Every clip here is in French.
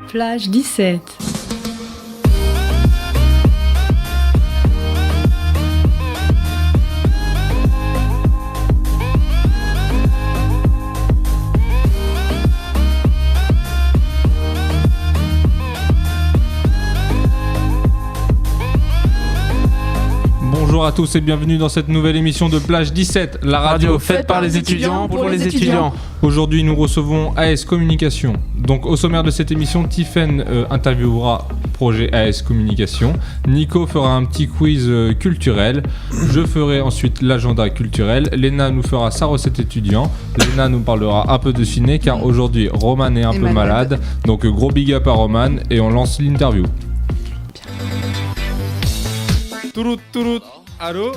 Plage 17. Bonjour à tous et bienvenue dans cette nouvelle émission de Plage 17, la radio faite par les étudiants pour les étudiants. Aujourd'hui, nous recevons AS Communication. Donc, au sommaire de cette émission, Tiffaine interviewera projet AS Communication. Nico fera un petit quiz culturel. Je ferai ensuite l'agenda culturel. Léna nous fera sa recette étudiant. Léna nous parlera un peu de ciné car aujourd'hui, Roman est un peu malade. Donc, gros big up à Roman et on lance l'interview. Tourout, allô,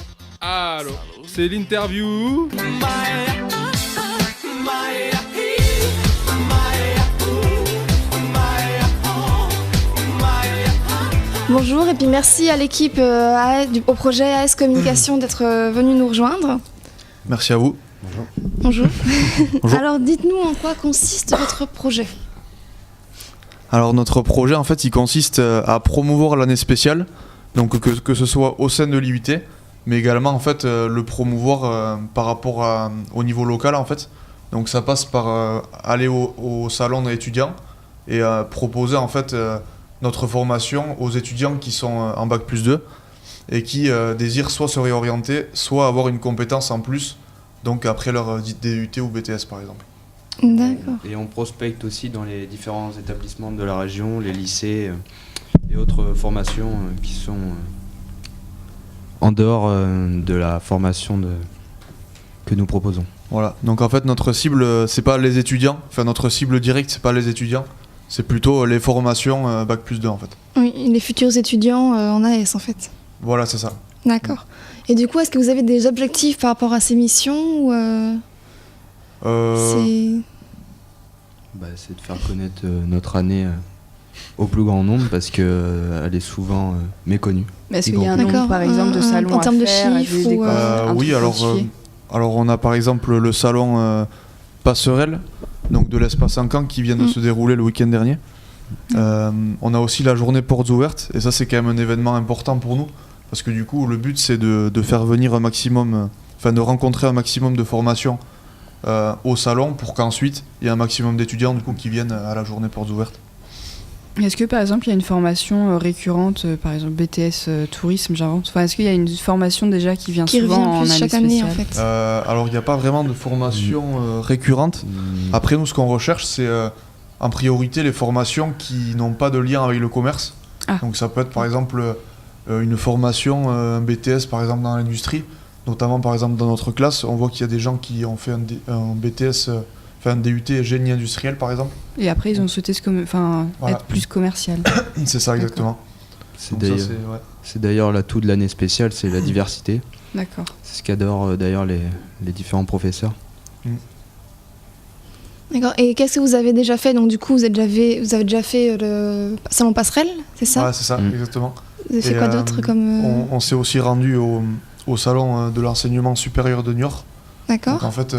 c'est l'interview. Bonjour et puis merci à l'équipe au projet AS Communication d'être venu nous rejoindre. Merci à vous. Bonjour. Bonjour. Alors dites-nous en quoi consiste votre projet. Alors notre projet en fait il consiste à promouvoir l'année spéciale, donc que ce soit au sein de l'IUT, mais également en fait le promouvoir par rapport au niveau local en fait. Donc ça passe par aller au salon étudiants et proposer en fait notre formation aux étudiants qui sont en bac plus 2 et qui désirent soit se réorienter, soit avoir une compétence en plus, donc après leur DUT ou BTS par exemple. D'accord. Et on prospecte aussi dans les différents établissements de la région, les lycées et autres formations qui sont en dehors de la formation que nous proposons. Voilà, donc en fait notre cible c'est pas les étudiants, enfin notre cible directe c'est pas les étudiants, c'est plutôt les formations bac plus 2 en fait. Oui, les futurs étudiants en AS en fait. Voilà, c'est ça. D'accord. Et du coup, est-ce que vous avez des objectifs par rapport à ces missions ou C'est de faire connaître notre année au plus grand nombre parce qu'elle est souvent méconnue. Mais est-ce qu'il y a un nombre par exemple de salons en termes de faire, chiffres oui, alors on a par exemple le salon Passerelle, donc de l'espace 5 ans qui vient de se dérouler le week-end dernier. On a aussi la journée portes ouvertes et ça c'est quand même un événement important pour nous parce que du coup le but c'est de faire venir un maximum, de rencontrer un maximum de formations au salon pour qu'ensuite il y ait un maximum d'étudiants du coup qui viennent à la journée portes ouvertes. Est-ce que par exemple il y a une formation récurrente, par exemple BTS tourisme, j'invente. Enfin, est-ce qu'il y a une formation déjà qui vient souvent en année chaque année en fait. Alors il n'y a pas vraiment de formation récurrente. Après nous ce qu'on recherche c'est en priorité les formations qui n'ont pas de lien avec le commerce. Donc ça peut être par exemple une formation, un BTS par exemple dans l'industrie. Notamment par exemple dans notre classe, on voit qu'il y a des gens qui ont fait un BTS, un DUT génie industriel par exemple. Et après ils ont souhaité être plus commercial. C'est ça exactement. C'est d'ailleurs l'atout de l'année spéciale, c'est la diversité. D'accord. C'est ce qu'adorent d'ailleurs les différents professeurs. D'accord. Et qu'est-ce que vous avez déjà fait? Donc du coup vous avez déjà fait le salon Passerelle, c'est ça? Ouais, c'est ça, exactement. Vous avez fait quoi d'autre comme on s'est aussi rendu au salon de l'enseignement supérieur de Niort. D'accord. Donc en fait,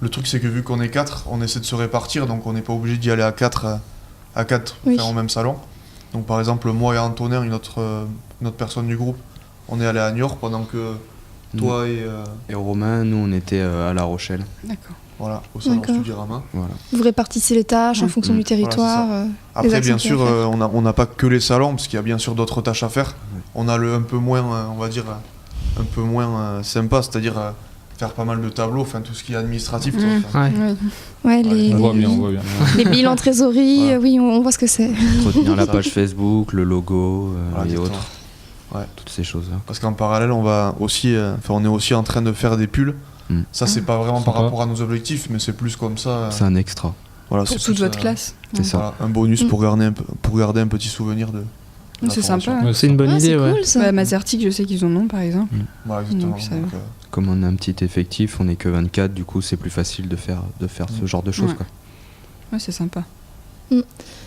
le truc c'est que vu qu'on est 4, on essaie de se répartir, donc on n'est pas obligé d'y aller à 4 oui. au même salon. Donc par exemple, moi et Antonin, une autre personne du groupe, on est allé à Niort pendant que toi et Romain, nous on était à La Rochelle. D'accord. Voilà, au salon Studirama. Voilà. Vous répartissez les tâches en fonction du territoire. Voilà, après, bien sûr, on n'a pas que les salons, parce qu'il y a bien sûr d'autres tâches à faire. On a le un peu moins, on va dire, un peu moins sympa, c'est-à-dire faire pas mal de tableaux, tout ce qui est administratif. On voit bien. Les bilans trésorerie, oui, on voit ce que c'est. Entretenir la page Facebook, le logo et autres. Ouais. Toutes ces choses-là. Parce qu'en parallèle, on est aussi en train de faire des pulls. Ça, c'est pas vraiment par rapport à nos objectifs, mais c'est plus comme ça. C'est un extra. Voilà, pour toute votre classe. C'est ça. Voilà, un bonus pour garder un petit souvenir de. C'est sympa. Hein. C'est une bonne idée, c'est ouais. Cool, ça. Mazertic, je sais qu'ils en ont par exemple. Exactement. Comme on a un petit effectif, on n'est que 24, du coup c'est plus facile de faire ce genre de choses. Quoi. Ouais, c'est sympa.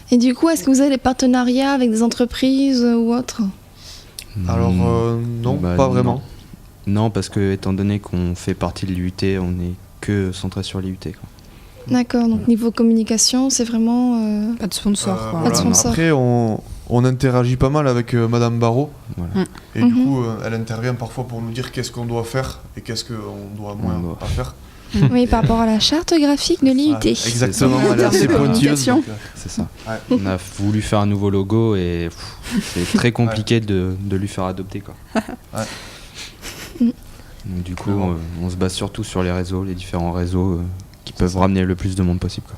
Et du coup, est-ce que vous avez des partenariats avec des entreprises ou autres? Alors non, pas vraiment. Non, parce que étant donné qu'on fait partie de l'IUT, on n'est que centré sur l'IUT. D'accord, donc niveau communication, c'est vraiment... Pas de sponsor, quoi. Pas de sponsor. Après, on interagit pas mal avec Madame Barrault. Voilà. Et du coup, elle intervient parfois pour nous dire qu'est-ce qu'on doit faire et qu'est-ce qu'on doit moins pas faire. Oui, par rapport à la charte graphique de l'IUT. Exactement, ça. elle est assez pointilleuse. Donc, C'est ça. Ouais. On a voulu faire un nouveau logo et c'est très compliqué de lui faire adopter, quoi. Ouais. Donc, du coup, Bon. on se base surtout sur les réseaux, les différents réseaux qui peuvent ramener le plus de monde possible, quoi.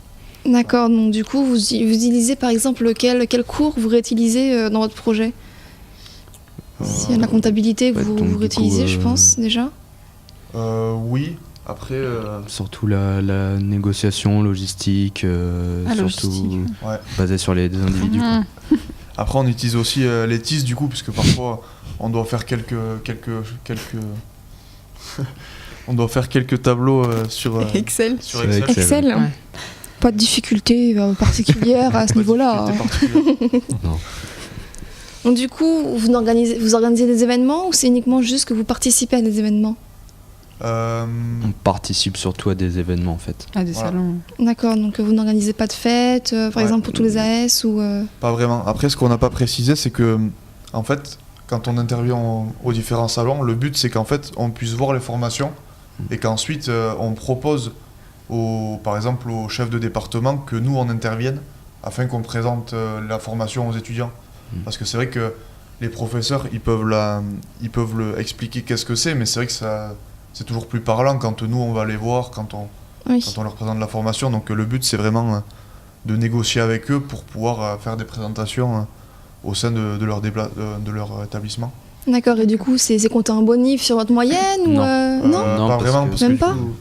D'accord, donc du coup, vous utilisez par exemple quel cours vous réutilisez dans votre projet? S'il y a de la comptabilité, ouais, vous donc, du réutilisez, coup, je pense, déjà. Oui, après... Surtout la négociation, logistique, surtout logistique. Ouais. basée sur les individus, quoi. Après, on utilise aussi les TIS du coup, puisque parfois on doit faire quelques on doit faire quelques tableaux sur Excel. sur Excel. Excel, Ouais. Pas de difficulté particulière à ce Pas de niveau-là. difficulté particulière. Non. Donc du coup, vous organisez des événements ou c'est uniquement juste que vous participez à des événements? On participe surtout à des événements, en fait. Ah, des Voilà. salons. D'accord, donc vous n'organisez pas de fêtes, par Ouais. exemple pour tous les AS ou... Pas vraiment. Après, ce qu'on n'a pas précisé, c'est que en fait, quand on intervient aux différents salons, le but c'est qu'en fait on puisse voir les formations et qu'ensuite on propose par exemple aux chefs de département que nous on intervienne afin qu'on présente la formation aux étudiants. Parce que c'est vrai que les professeurs ils peuvent expliquer qu'est-ce que c'est, mais c'est vrai que c'est toujours plus parlant quand nous on va les voir, quand Oui. on leur présente la formation. Donc le but c'est vraiment de négocier avec eux pour pouvoir faire des présentations au sein de leur établissement. D'accord, et du coup, c'est compté un bonif sur votre moyenne ou Non. non Non, pas parce vraiment. que- Parce Même que pas du coup,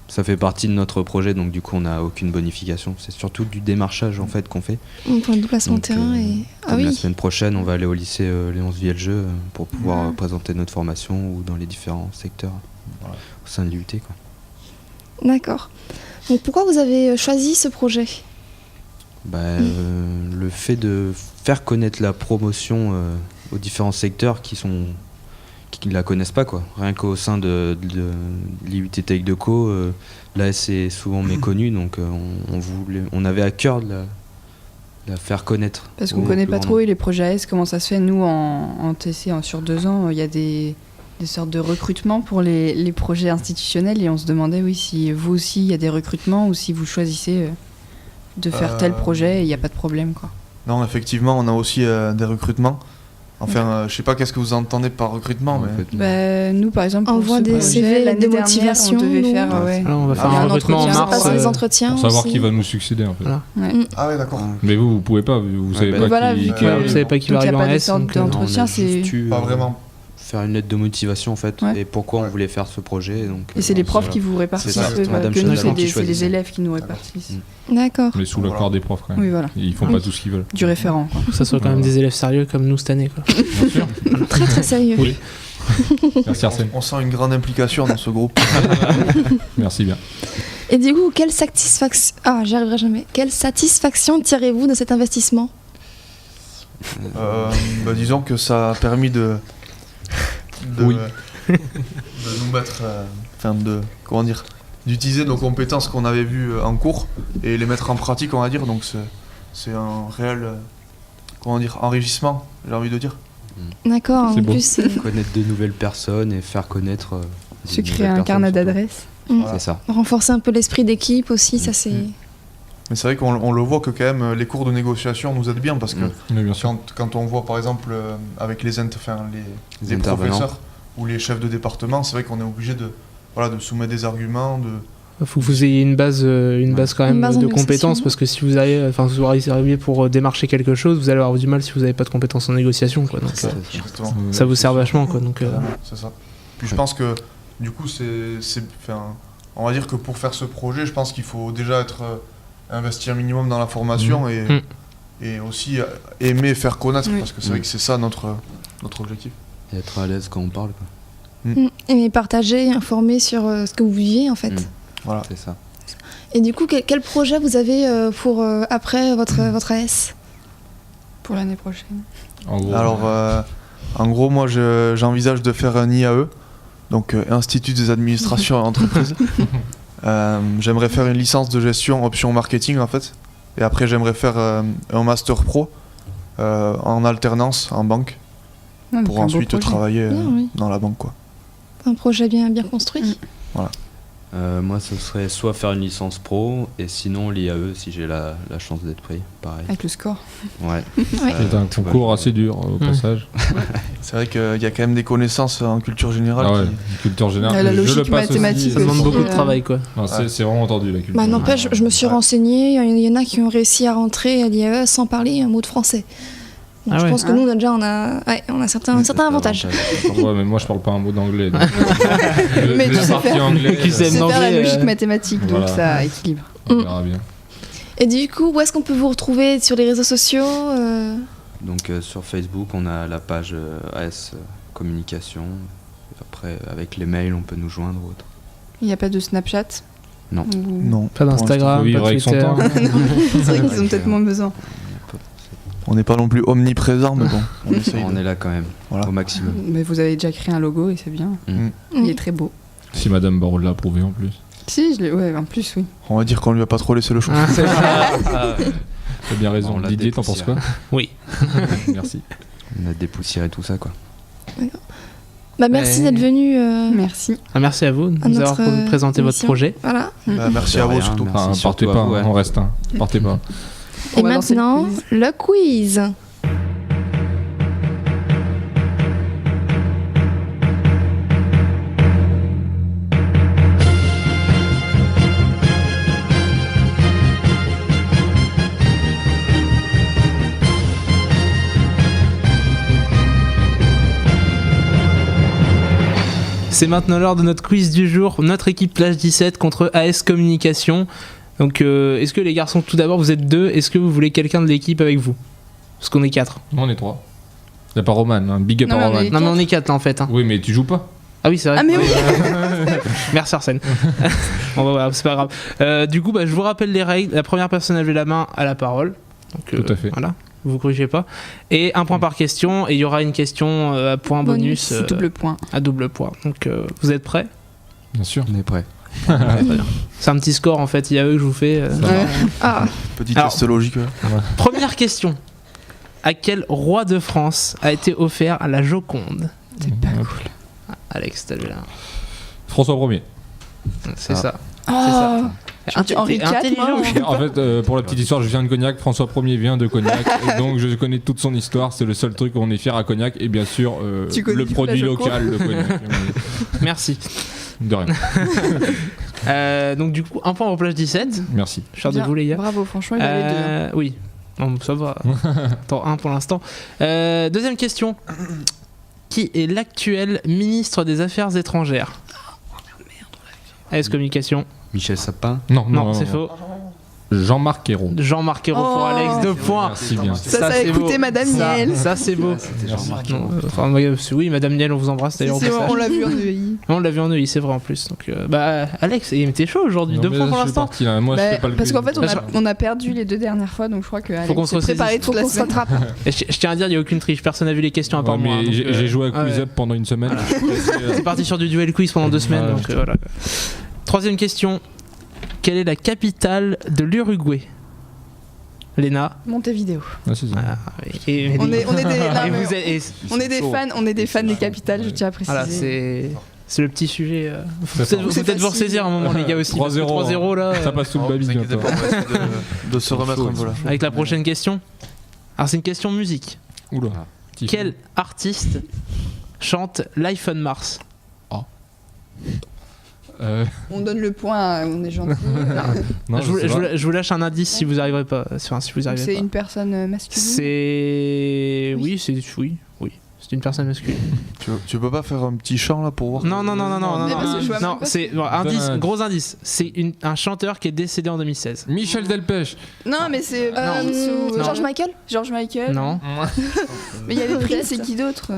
Ça fait partie de notre projet, donc du coup on n'a aucune bonification. C'est surtout du démarchage en fait qu'on fait. Pour le déplacement de Donc, terrain et... Ah Comme la oui, semaine prochaine, on va aller au lycée Léonce Vieljeu pour pouvoir présenter notre formation ou dans les différents secteurs Voilà. au sein de l'IUT, quoi. d'accord. Donc pourquoi vous avez choisi ce projet? Le fait de faire connaître la promotion aux différents secteurs qui ne la connaissent pas, quoi. Rien qu'au sein de l'IUT Tech de Co, là c'est souvent méconnu, donc on avait à cœur de la faire connaître. Parce au qu'on connaît plus pas grand trop nombre. et les projets AS, comment ça se fait? Nous, en TC, sur 2 ans, il y a des sortes de recrutements pour les projets institutionnels et on se demandait, oui, si vous aussi, il y a des recrutements ou si vous choisissez de faire tel projet et il n'y a pas de problème, quoi. non, effectivement, on a aussi des recrutements. Enfin, je sais pas qu'est-ce que vous entendez par recrutement, En mais fait, Nous, par exemple, pour Envoie ce des projet, CV l'année de dernière, motivation, on devait nous. faire, ouais. Là, on va faire Il y a un un recrutement en entretien, mars. passer des entretiens Pour savoir aussi. qui va nous succéder en fait. Voilà. ah ouais, d'accord. Mais vous pouvez pas, vous savez bah, pas voilà, qui... vu qui que- va- Vous savez pas qui va Donc, il n'y arriver a en pas de S. sorte donc, d'entretien. on a c'est- juste eu, Pas vraiment. faire une lettre de motivation en fait Ouais. et pourquoi on voulait faire ce projet. Donc, Et c'est les profs voilà. qui vous répartissent, C'est ça, que Madame nous, Chanel c'est qui c'est les choisit. élèves qui nous répartissent. D'accord. Mais sous Voilà. l'accord des profs quand même. Oui, voilà. Ils font Oui. pas tout ce qu'ils veulent. Du référent, quoi. que ça soit quand même des élèves sérieux comme nous cette année, quoi. Bien sûr. Très très sérieux. Oui. Merci Arsène. On sent une grande implication dans ce groupe. Merci bien. Et du coup, quelle satisfaction... Ah, j'y arriverai jamais. Quelle satisfaction tirez-vous de cet investissement? Disons que ça a permis de Oui. de nous mettre, comment dire, d'utiliser nos compétences qu'on avait vues en cours et les mettre en pratique, on va dire. Donc c'est un réel, comment dire, enrichissement, j'ai envie de dire. D'accord, C'est en beau. plus, c'est Connaître de nouvelles personnes et faire connaître. Se créer un carnet d'adresses. C'est ça. renforcer un peu l'esprit d'équipe aussi, ça c'est... Mais c'est vrai qu'on le voit que quand même les cours de négociation nous aident bien parce que Mais bien sûr. quand on voit par exemple avec les Les intervenants. professeurs ou les chefs de département, c'est vrai qu'on est obligé de soumettre des arguments, Faut que vous ayez une base quand même Une base en de négociation. compétences parce que si vous arrivez pour démarcher quelque chose, vous allez avoir du mal si vous n'avez pas de compétences en négociation, quoi. Donc, C'est ça, justement. ça vous sert vachement, quoi. Donc, C'est ça. Puis je pense que du coup on va dire que pour faire ce projet, je pense qu'il faut déjà investir un minimum dans la formation et aussi aimer faire connaître Oui. parce que c'est vrai que c'est ça notre objectif. Et être à l'aise quand on parle, quoi. Et partager, informer sur ce que vous viviez en fait. Voilà. C'est ça. Et du coup, quel projet vous avez pour après votre AS? Pour l'année prochaine. En gros, Alors en gros moi j'envisage de faire un IAE, donc Institut des administrations et entreprises. J'aimerais faire une licence de gestion option marketing en fait. Et après j'aimerais faire un master pro en alternance en banque Ouais, donc pour un beau ensuite projet. travailler Bien, oui. dans la banque quoi. Un projet bien construit. Moi, ce serait soit faire une licence pro, et sinon l'IAE si j'ai la chance d'être pris, pareil. Avec le score. Ouais. C'est un concours assez dur au passage. C'est vrai qu'il y a quand même des connaissances en culture générale. Ah ouais, qui- culture générale. La je logique le passe mathématique aussi. Ça demande aussi, beaucoup de travail, quoi. Non, c'est vraiment entendu la culture. Bah, n'empêche, je me suis renseignée, il y en a qui ont réussi à rentrer à l'IAE sans parler un mot de français. Donc, Ah je ouais. pense que nous, on a certains avantages. Ouais, mais moi je parle pas un mot d'anglais. donc. Mais tu La sais partie faire- anglais, Tu sais C'est faire la manger, logique mathématique, donc voilà. ça équilibre. on verra bien. Et du coup, où est-ce qu'on peut vous retrouver sur les réseaux sociaux Donc sur Facebook, on a la page AS Communication. Après, avec les mails, on peut nous joindre ou autre. Il n'y a pas de Snapchat Non. Ou- Non. Pas d'Instagram, Faut vivre pas avec son Twitter. temps. C'est vrai qu'ils ont peut-être moins besoin. On n'est pas non plus omniprésent, mais bon, on essaye. On est là quand même, Voilà. au maximum. Mais vous avez déjà créé un logo et c'est bien. Mm. Il est très beau. Si Madame Barraud l'a approuvé en plus. Si, ouais, en plus, oui. On va dire qu'on lui a pas trop laissé le choix. Ah, c'est ça. T'as bien raison. On l'a Didier, t'en penses quoi? Oui. Merci. On a dépoussiéré tout ça, quoi. Bah, merci Ouais. d'être venu. Merci. Ah, merci à vous de À nous avoir notre, présenté votre émission. projet. Voilà. Bah, merci De à vous rien, surtout. merci. Enfin, surtout partez à pas, vous, ouais. on reste. Partez pas. Et On va lancer le maintenant, quiz. le quiz. C'est maintenant l'heure de notre quiz du jour. Notre équipe Plage 17 contre AS Communication. Donc, est-ce que les garçons, tout d'abord, vous êtes deux, est-ce que vous voulez quelqu'un de l'équipe avec vous? Parce qu'on est 4. Non, on est 3. Y'a pas Roman, hein. Big up Non, à mais on Roman. est- Non, mais on est 4 là en fait. Hein. Oui, mais tu joues pas. Ah oui, c'est vrai. Ah, mais oui. Merci Arsène. Bon, bah, voilà, c'est pas grave. Du coup, bah, je vous rappelle les règles. La première personne à lever la main a la parole. Donc, Tout à fait. Voilà, vous corrigez pas. Et un point par question. Et il y aura une question à point bonus, C'est double point. à double point. Donc, vous êtes prêts? Bien sûr. On est prêt. Très bien. C'est un petit score en fait. Il y a eux que je vous fais. Ça Ouais. marche. Ah, Petit Alors- test logique. ouais. Première question. À quel roi de France a été offert la Joconde? C'est pas Hop. cool. Alex, t'as vu là. François 1er. C'est Ah. ça. Oh, C'est ça. dis Henri T'es IV, intelligent. moi. En fait, pour la petite histoire, je viens de Cognac. François 1er vient de Cognac. Et donc, je connais toute son histoire. C'est le seul truc où on est fier à Cognac. Et bien sûr, Tu connais le du coup produit la Joconde. local de Cognac. Merci. De rien. Donc du coup, un point au Plage 17. Merci. Je suis fier de Bien. vous les gars. Bravo, franchement, il a les deux. hein. Oui. Bon, ça va. Attends, un pour l'instant. Deuxième question. Qui est l'actuel ministre des Affaires étrangères? AS Communication. Michel Sapin. Non, c'est faux. Jean-Marc Ayrault. Jean-Marc Ayrault pour Oh. Alex, 2 points. Merci bien. Ça c'est beau. écouté Madame Ça, Niel. ça, c'est beau. C'était Merci. Jean-Marc. Non, enfin, oui, Madame Niel, on vous embrasse d'ailleurs au C'est- passage. on l'a vu en EI. On l'a vu en EI, c'est vrai en plus. Donc, bah, Alex, t'es chaud aujourd'hui, 2 points pour l'instant. Moi, je Bah, fais pas le parce quiz. qu'en fait, on a perdu les deux dernières fois, donc je crois que qu'on Alex se s'est préparé ressaisisse. toute la qu'on se semaine. rattrape. Et je tiens à dire, il n'y a aucune triche. Personne n'a vu les questions à part Ouais, moi. mais donc, j'ai joué à Quiz ouais. Up pendant une semaine. C'est parti sur du duel quiz pendant 2 semaines. Ouais, Donc, voilà. Troisième question. Quelle est la capitale de l'Uruguay? Léna. Montevideo. Ah, c'est ça. Et- On est des, non, et mais vous êtes- et- on est des fans, des capitales, je tiens à préciser. voilà, c'est le petit sujet. Faut C'est peut-être c'est vous facile. saisir un moment, les gars, aussi. 3-0, 3-0 là. Ça passe sous le Oh, babis vous inquiétez bientôt. pas, on va essayer de se remettre un peu là. Avec la prochaine question. Alors, c'est une question musique. Oula. Ah. Petit Quel artiste chante Life on Mars? On donne le point, on est gentil. Non, je vous lâche un indice si vous arriverez pas. Enfin, si vous Donc arrivez c'est pas. une personne masculine. C'est. Oui. Oui. C'est une personne masculine. Tu peux pas faire un petit chant là pour voir? Non. Mais parce que je vois Non, même pas c'est. ce- bon, indice, Donne un- gros indice. C'est un chanteur qui est décédé en 2016. Michel Delpech. Non, mais c'est Euh, Prince ou- George Michael. George Michael. Non. Mais il y avait Prince et qui d'autre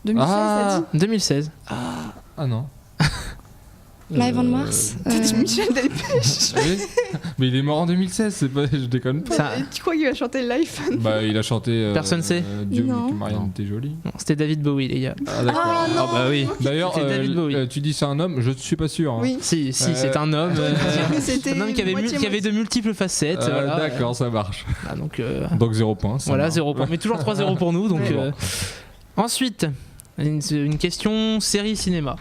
2016, Ah. t'as 2016. Ah non. Live on Mars. dit T'as dit Michel Delpech. Oui. Mais il est mort en 2016, c'est pas... je déconne pas. Ça- Tu crois qu'il va chanter l'iPhone? Bah, il a chanté. Personne sait. Dieu, Non. que Marianne était jolie. Non, c'était David Bowie, les gars. Ah, d'accord. Ah non. bah oui. D'ailleurs, C'était David Bowie. tu dis c'est un homme, je suis pas sûr. hein. Oui. Si, c'est un homme. Mais c'était Un homme qui avait, moitié, qui avait de multiples facettes. voilà. D'accord, ça marche. Ah, donc, Donc 0 points. ça voilà, marche. 0 point. Mais toujours 3-0 pour nous. Donc, Ouais. ensuite, une question série-cinéma.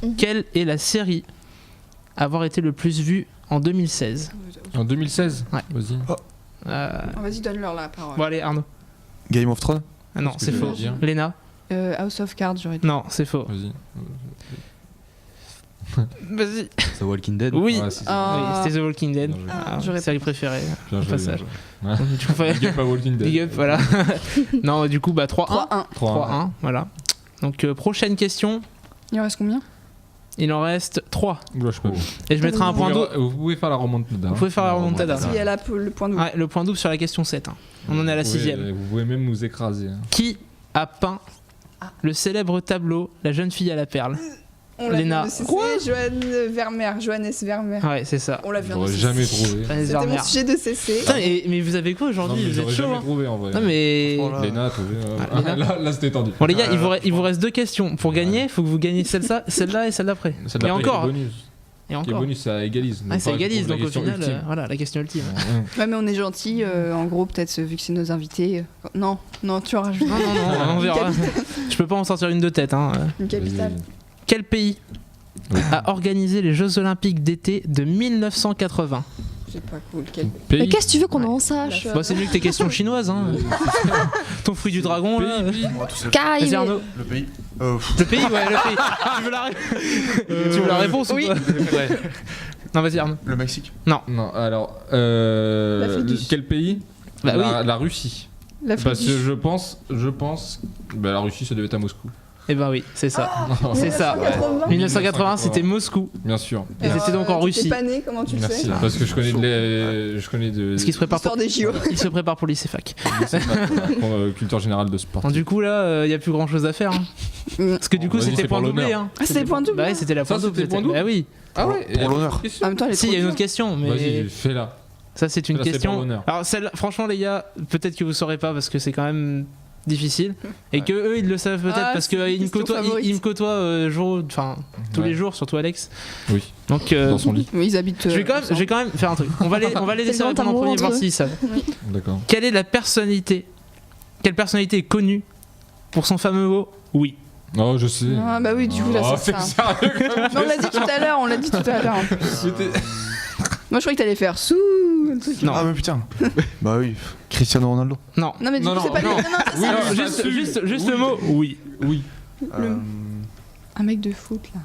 Mhm. Quelle est la série à avoir été le plus vue en 2016 En 2016 Ouais. Vas-y. Vas-y, donne-leur la parole. Bon, allez, Arnaud. Game of Thrones. Ah non, Qu'est-ce c'est que faux. je veux dire Léna. House of Cards, j'aurais dit. Non, c'est faux. Vas-y. Vas-y. The Walking Dead. Oui. Ouais, c'est ça. Ah. Oui, c'était The Walking Dead. Bien joué. Ah, j'aurais série préférée. Bien au joué, passage. bien joué. Du coup, Big up à Walking Dead. Big up, voilà. Non, du coup, bah 3-1. 3-1. 3-1, voilà. Donc, prochaine question. Il en reste combien? Il en reste 3. Oula, je suis pas bon. Et je mettrai un point double. Vous pouvez faire la remontada. Vous pouvez faire la remontada. Si elle a le point double. Ouais, le point double sur la question 7. hein. On en est à la Vous pouvez- 6ème. Vous pouvez même nous écraser. hein. Qui a peint le célèbre tableau La jeune fille à la perle? On l'a Léna. vu, c'est Johannes Vermeer. Ouais, c'est ça. On l'a vu en J'aurais CC. jamais trouvé. Vanessa C'était mon Vermeer. sujet de CC. Putain, mais vous avez quoi Non, aujourd'hui? mais Vous j'aurais êtes chaud, jamais hein? trouvé en vrai. Non, mais. Voilà. Léna a trouvé. Ah, Léna. Là, c'était tendu. Bon, les gars, il vous reste 2 questions. Pour gagner, il faut que vous gagnez celle-là et celle d'après. C'est Et encore. bonus. Et Qui est encore. bonus, ça égalise. Ah, ça Donc, égalise, la donc au question final, ultime. voilà, la question ultime. Ouais, mais on est gentil. En gros, peut-être vu que c'est nos invités. Non, tu en rajoutes. Non, on verra. Je peux pas en sortir une de tête. Hein. Une capitale. Vas-y. Quel pays Oui. a organisé les Jeux Olympiques d'été de 1980? C'est pas cool. Quel... Mais Pays. qu'est-ce que tu veux qu'on en sache? Bah, c'est mieux que tes questions chinoises. Hein. Ton fruit du dragon, là. Moi, tout seul. Kai, Vas-y, Arnaud. Le pays. Le pays, ouais, le pays. Tu veux la réponse oui. ou pas? Ouais. Non, vas-y, Arnaud. Le Mexique. Non, alors. L'Afrique du Sud. Quel pays? Bah La Russie. L'Afrique Parce du que Sud. je pense. Bah, la Russie, ça devait être à Moscou. Eh ben oui, c'est ça. C'est ça. 1980. 1980, c'était Moscou. Bien sûr. Et c'était donc en Russie. T'es pas né, comment tu le Merci. sais? Parce que je connais de. Parce qu'il se prépare pour... Histoire des JO. Il se prépare pour l'ICFAC. Culture générale de sport. Bon, du coup, là, il n'y a plus grand chose à faire. hein. Parce que du coup, Vas-y, c'était c'est point pour doublé. l'honneur. Hein. Ah, c'était point double. Bah ouais, c'était la Ça, point double. c'était point double Bah oui. Ah ouais Pour l'honneur. En même temps, elle est Si, il y a une autre question, mais Vas-y, fais-la. ça, c'est une Là, c'est pour question. l'honneur. Alors, celle, franchement, les gars, peut-être que vous saurez pas parce que c'est quand même difficile et que eux ils le savent peut-être Ah, parce c'est qu'ils une me question côtoient, favorite. ils me côtoient tous Ouais. les jours, surtout Alex. Oui. Donc Dans son lit. Oui, ils habitent. je vais quand même faire un truc. On va les C'est laisser le grand répondre en amour premier entre voir eux. s'ils savent. D'accord. Quelle personnalité est connue pour son fameux mot oui? Oh, je sais. Ah, bah oui, du coup, là, Oh, c'est ça. sérieux comme Mais on l'a dit tout à l'heure, en plus. C'était- Moi, je croyais que t'allais faire sous. un truc. Non. Ah, mais putain. Bah oui. Cristiano Ronaldo. Non. Non, mais du Non, coup, c'est non, pas non. lui. Non, Oui, Alors, non, juste oui. le mot oui. Oui. Un mec de foot, là.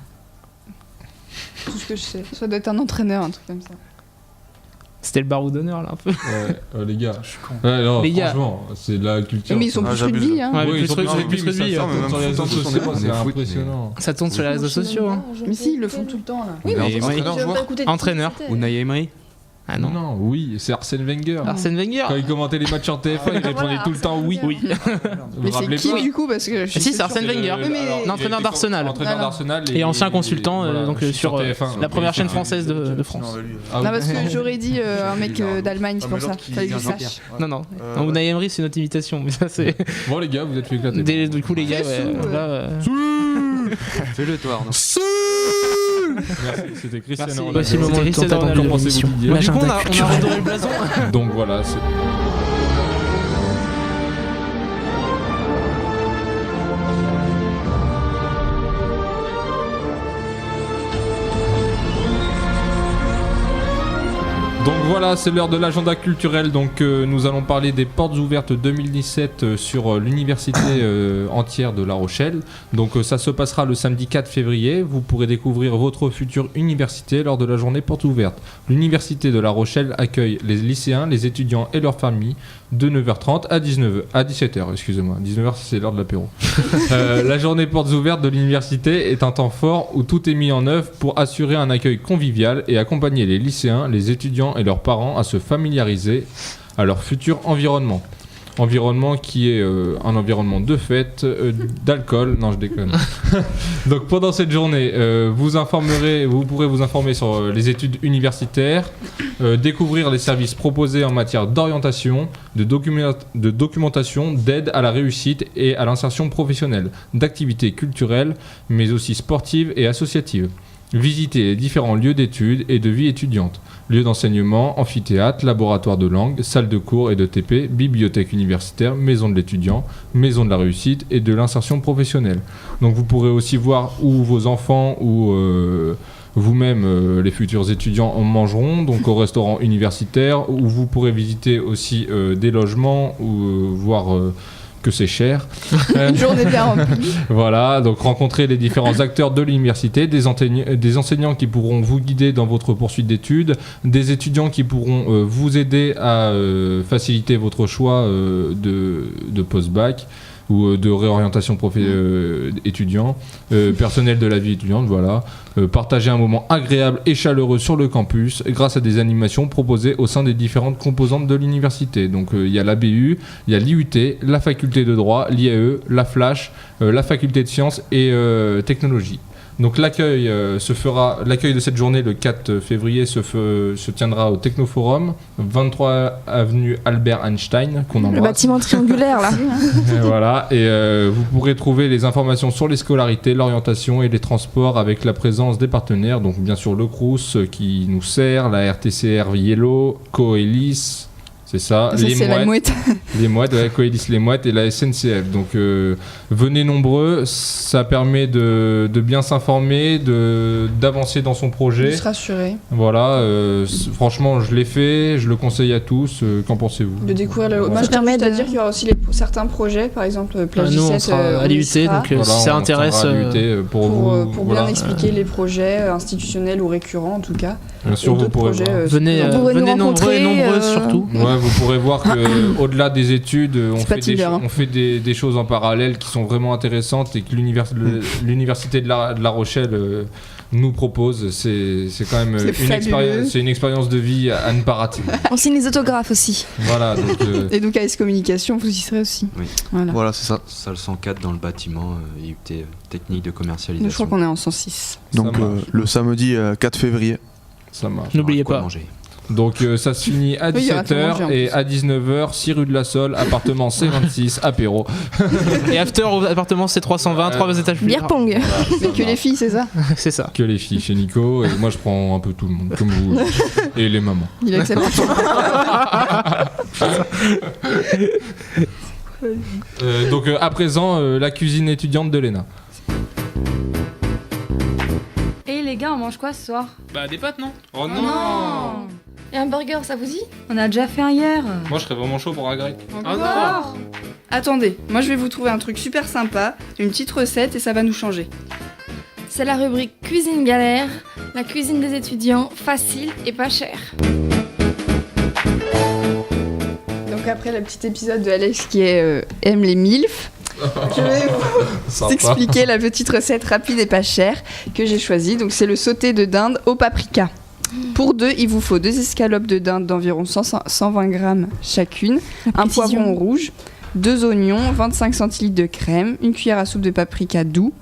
Tout ce que je sais. Ça doit être un entraîneur, un truc comme ça. C'était le barreau d'honneur là un peu. Ouais, les gars. Je suis con. Ouais, non, Les gars. franchement, c'est de la culture. Mais ils sont Ah, plus j'abuse. rugby, hein. Ouais, mais Oui, plus ils sont truc, plus plus rugby, mais rugby, ça hein. tourne sur les réseaux foot, on sociaux, est c'est foot, mais- impressionnant. Ça tourne sur les réseaux sociaux. Hein. Mais si, ils le font tout le temps, là. Oui, Mais mais moi, entraîneur, je veux joueur. pas écouter le Entraîneur. titre, c'était- Unai Emery. Ah non. Non, oui, c'est Arsène Wenger. Arsène Wenger. Quand il commentait les matchs en TF1, il répondait Voilà, tout le temps oui. Arsène Wenger. Vous Mais vous c'est rappelez qui, pas du coup? Parce que je suis Si, c'est sûre Arsène que- Wenger. Oui, mais- alors, L'entraîneur il était d'Arsenal. Entraîneur Voilà. d'Arsenal Et ancien consultant voilà, donc sur sur TF1. la première chaîne française de France. Non, mais lui, Ah oui. Non, parce que j'aurais dit un mec d'Allemagne, c'est Ah, pour mais ça. l'autre qui Fallait que je vient sache. Non, non. Euh, Non, Unai Emery, c'est notre imitation. Mais ça, c'est. Bon, les gars, vous êtes fait éclater. Du coup, les gars, Fais ouais, sous, là. Fais-le toi, Arnaud. Merci, c'était Cristiano Merci. Ronaldo. Voici le moment C'était de tour Cristiano d'Arnaud Ronaldo. de Qu'en pensez-vous, l'émission. Didier Du coup, on a L'agenda redoré le blason. Donc voilà, c'est. Donc voilà, c'est l'heure de l'agenda culturel. Donc nous allons parler des portes ouvertes 2017 sur l'université entière de La Rochelle. Donc ça se passera le samedi 4 février. Vous pourrez découvrir votre future université lors de la journée portes ouvertes. L'université de La Rochelle accueille les lycéens, les étudiants et leurs familles de 9h30 à 17h, excusez-moi. 19h, c'est l'heure de l'apéro. La journée portes ouvertes de l'université est un temps fort où tout est mis en œuvre pour assurer un accueil convivial et accompagner les lycéens, les étudiants et leurs parents à se familiariser à leur futur environnement. environnement qui est un environnement de fête, d'alcool. Non, je déconne. Donc pendant cette journée, vous pourrez vous informer sur les études universitaires, découvrir les services proposés en matière d'orientation, de documentation, d'aide à la réussite et à l'insertion professionnelle, d'activités culturelles, mais aussi sportives et associatives. Visiter les différents lieux d'études et de vie étudiante, lieux d'enseignement, amphithéâtre, laboratoire de langue, salle de cours et de TP, bibliothèque universitaire, maison de l'étudiant, maison de la réussite et de l'insertion professionnelle. Donc vous pourrez aussi voir où vos enfants ou vous-même, les futurs étudiants en mangeront, donc au restaurant universitaire, où vous pourrez visiter aussi des logements ou voir que c'est cher. Une journée bien remplie. Voilà, donc rencontrer les différents acteurs de l'université, des enseignants qui pourront vous guider dans votre poursuite d'études, des étudiants qui pourront vous aider à faciliter votre choix de post-bac ou de réorientation étudiant, personnel de la vie étudiante, voilà. Partager un moment agréable et chaleureux sur le campus grâce à des animations proposées au sein des différentes composantes de l'université. Donc il y a la BU, il y a l'IUT, la faculté de droit, l'IAE, la Flash, la faculté de sciences et technologie. Donc l'accueil de cette journée le 4 février se tiendra au Technoforum, 23 avenue Albert Einstein, qu'on embrasse. Le bâtiment triangulaire là. Voilà, et vous pourrez trouver les informations sur les scolarités, l'orientation et les transports avec la présence des partenaires, donc bien sûr le Crous qui nous sert, la RTCR Yellow, Coelis, c'est ça, la mouette. Les mouettes, ouais, Coelis les mouettes et la SNCF. Donc venez nombreux, ça permet de bien s'informer, d'avancer dans son projet. De se rassurer. Voilà, franchement je l'ai fait, je le conseille à tous, qu'en pensez-vous? De découvrir le... Voilà. Moi je permets de dire qu'il y aura aussi certains projets, par exemple Plage Nous 17. on sera à l'IUT, donc Voilà, si ça on intéresse... sera à l'IUT pour vous, pour voilà. bien expliquer les projets institutionnels ou récurrents en tout cas. Bien sûr, vous pourrez voir. Venez, Vous pourrez nous venez nombreux et rencontrer, nombreuses surtout. Ouais, vous pourrez voir que au-delà des études, on fait des choses en parallèle qui sont vraiment intéressantes et que l'université de La Rochelle nous propose. C'est quand même une expérience de vie à ne pas rater. On signe les autographes aussi. Voilà. Donc, Et donc AS Communication, vous y serez aussi. Oui. Voilà, c'est ça. Salle 104 dans le bâtiment IUT technique de commercialisation. Je crois qu'on est en 106. Donc le samedi 4 février. Ça marche. N'oubliez pas. Manger. Donc ça se finit à Oui, il y aura 17h et à 19h, 6 rue de la Sole, appartement C26, apéro. Et after au appartement C320, 3 étages plus Bière tard. pong. Voilà, Mais que les filles, c'est ça. C'est ça. Que les filles chez Nico, et moi je prends un peu tout le monde, comme vous, et les mamans. Il accepte tout. Donc à présent, la cuisine étudiante de Léna. Et les gars, on mange quoi ce soir? Bah des pâtes non? Oh non. Et un burger, ça vous dit? On a déjà fait un hier. Moi je serais vraiment chaud pour un grec. Encore? Attendez, moi je vais vous trouver un truc super sympa, une petite recette et ça va nous changer. C'est la rubrique Cuisine Galère, la cuisine des étudiants, facile et pas cher. Donc après le petit épisode de Alex qui aime les MILF, je vais vous expliquer la petite recette rapide et pas chère que j'ai choisie. Donc c'est le sauté de dinde au paprika. Pour deux, il vous faut 2 escalopes de dinde d'environ 120 grammes chacune, un poivron rouge, 2 oignons, 25 centilitres de crème, une cuillère à soupe de paprika doux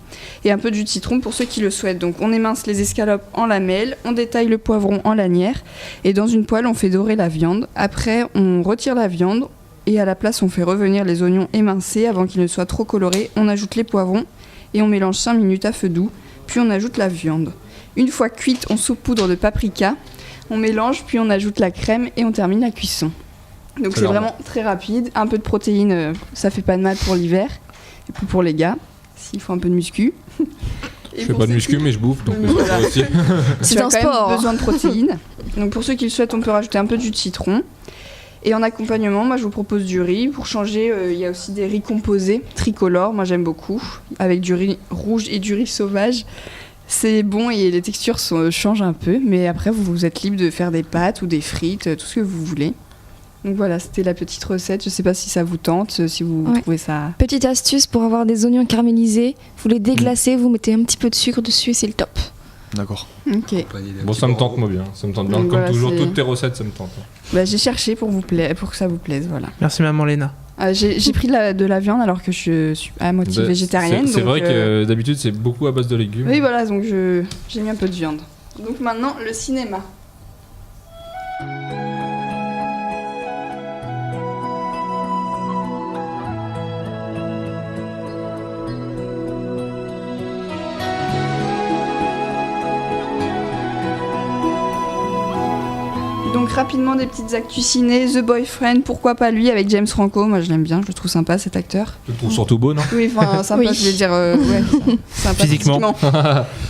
et un peu de jus de citron pour ceux qui le souhaitent. Donc on émince les escalopes en lamelles, on détaille le poivron en lanières et dans une poêle on fait dorer la viande. Après on retire la viande et à la place on fait revenir les oignons émincés avant qu'ils ne soient trop colorés. On ajoute les poivrons et on mélange 5 minutes à feu doux, puis on ajoute la viande. Une fois cuite, on saupoudre de paprika, on mélange, puis on ajoute la crème et on termine la cuisson. Donc c'est vraiment très rapide, un peu de protéines, ça fait pas de mal pour l'hiver, et puis pour les gars, s'il faut un peu de muscu. Je fais pas de muscu mais je bouffe, donc voilà. ça aussi. C'est un sport. Besoin de protéines. Donc pour ceux qui le souhaitent, on peut rajouter un peu de jus de citron. Et en accompagnement, moi je vous propose du riz. Pour changer, il y a aussi des riz composés, tricolores, moi j'aime beaucoup, avec du riz rouge et du riz sauvage. C'est bon et les textures changent un peu, mais après vous êtes libre de faire des pâtes ou des frites, tout ce que vous voulez. Donc voilà, c'était la petite recette. Je sais pas si ça vous tente, si vous trouvez ça... Petite astuce pour avoir des oignons caramélisés, vous les déglacez, vous mettez un petit peu de sucre dessus et c'est le top. D'accord. Ok. Bon, ça me tente moi bien, ça me tente bien. Donc Comme voilà, toujours, c'est- toutes tes recettes, ça me tente. Bah, j'ai cherché pour que ça vous plaise, voilà. Merci maman Léna. J'ai pris de la viande alors que je suis à moitié végétarienne. C'est donc, vrai que d'habitude c'est beaucoup à base de légumes. Oui, voilà, donc j'ai mis un peu de viande. Donc maintenant, le cinéma. Donc rapidement des petites actus ciné, The Boyfriend, pourquoi pas lui avec James Franco, moi je l'aime bien, je le trouve sympa cet acteur. Je le trouve surtout beau, non? Oui, enfin sympa, Oui. je vais dire sympa Physiquement.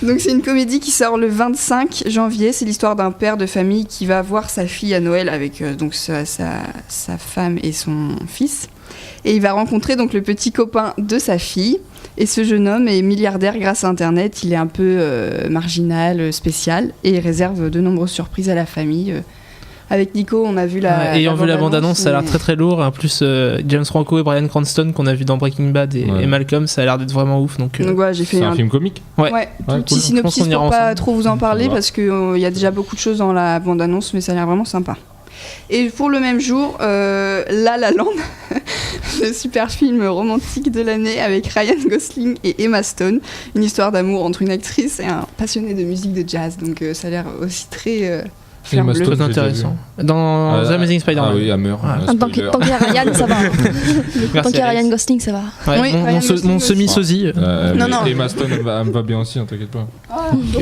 Donc c'est une comédie qui sort le 25 janvier, c'est l'histoire d'un père de famille qui va voir sa fille à Noël avec donc sa femme et son fils. Et il va rencontrer donc le petit copain de sa fille. Et ce jeune homme est milliardaire grâce à Internet, il est un peu marginal, spécial, et il réserve de nombreuses surprises à la famille. Avec Nico, on a vu ayant vu la bande-annonce, ça a l'air mais- très très lourd. Et en plus, James Franco et Bryan Cranston, qu'on a vu dans Breaking Bad et Malcolm, ça a l'air d'être vraiment ouf. Donc, Donc voilà, j'ai fait C'est un film comique? Ouais. tout petit cool. Je pense synopsis qu'on ira pour pas ensemble. trop vous en parler Ça va. parce qu'il y a déjà beaucoup de choses dans la bande-annonce, mais ça a l'air vraiment sympa. Et pour le même jour, La La Land, le super film romantique de l'année avec Ryan Gosling et Emma Stone, une histoire d'amour entre une actrice et un passionné de musique de jazz. Donc ça a l'air aussi très Emma fleur bleue. Stone, très intéressant. Dans The Amazing Spider-Man. Ah oui, Hammer. Ouais. Tant qu'il y a Ryan, ça va. Tant qu'il y a Ryan Gosling, ça va. Ouais, Oui, mon Ryan Gosling mon aussi. semi-sosie. Non, non. Emma Stone, elle me va bien aussi, hein, t'inquiète pas. Ah, bon,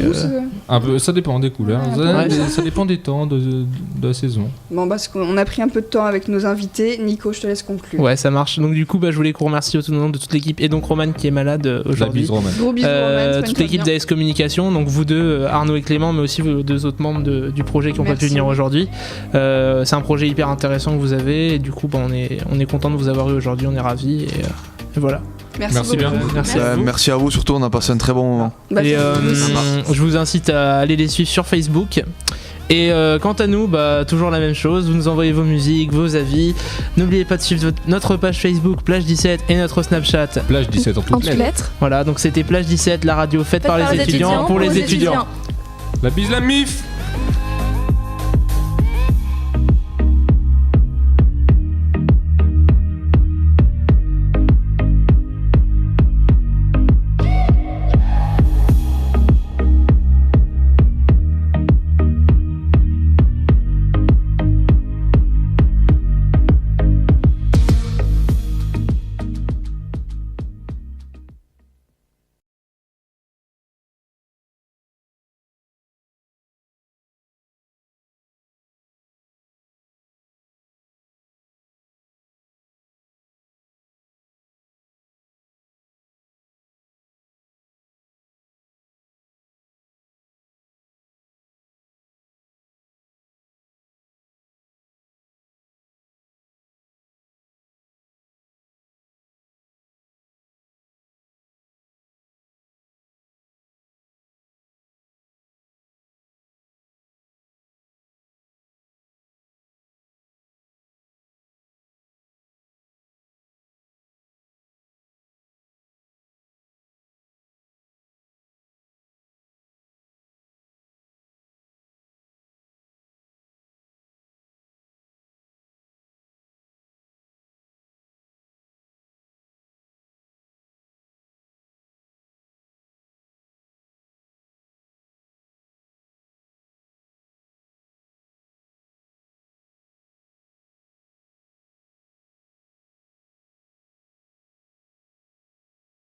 Un peu, ça dépend des couleurs, Ouais, ça dépend des temps, de la saison. Bon, parce qu'on a pris un peu de temps avec nos invités. Nico, je te laisse conclure. Ouais, ça marche. Donc du coup, je voulais qu'on remercie au nom de toute l'équipe et donc Roman qui est malade La aujourd'hui. bise Roman. Gros bisous, Roman, Toute l'équipe d'AS Communication, donc vous deux, Arnaud et Clément, mais aussi vos deux autres membres du projet qui n'ont pas pu Merci. venir aujourd'hui. C'est un projet hyper intéressant que vous avez et du coup on est content de vous avoir eu aujourd'hui, on est ravis et voilà. Merci Merci bien. beaucoup. Merci à vous. Merci à vous, surtout on a passé un très bon moment. Bah, Et vous aussi. je vous incite à aller les suivre sur Facebook. Et quant à nous, toujours la même chose, vous nous envoyez vos musiques, vos avis. N'oubliez pas de suivre notre page Facebook Plage 17 et notre Snapchat. Plage 17 en En toutes toutes lettres. lettres. Voilà, donc c'était Plage 17, la radio faite par les étudiants pour les étudiants. La bise la mif.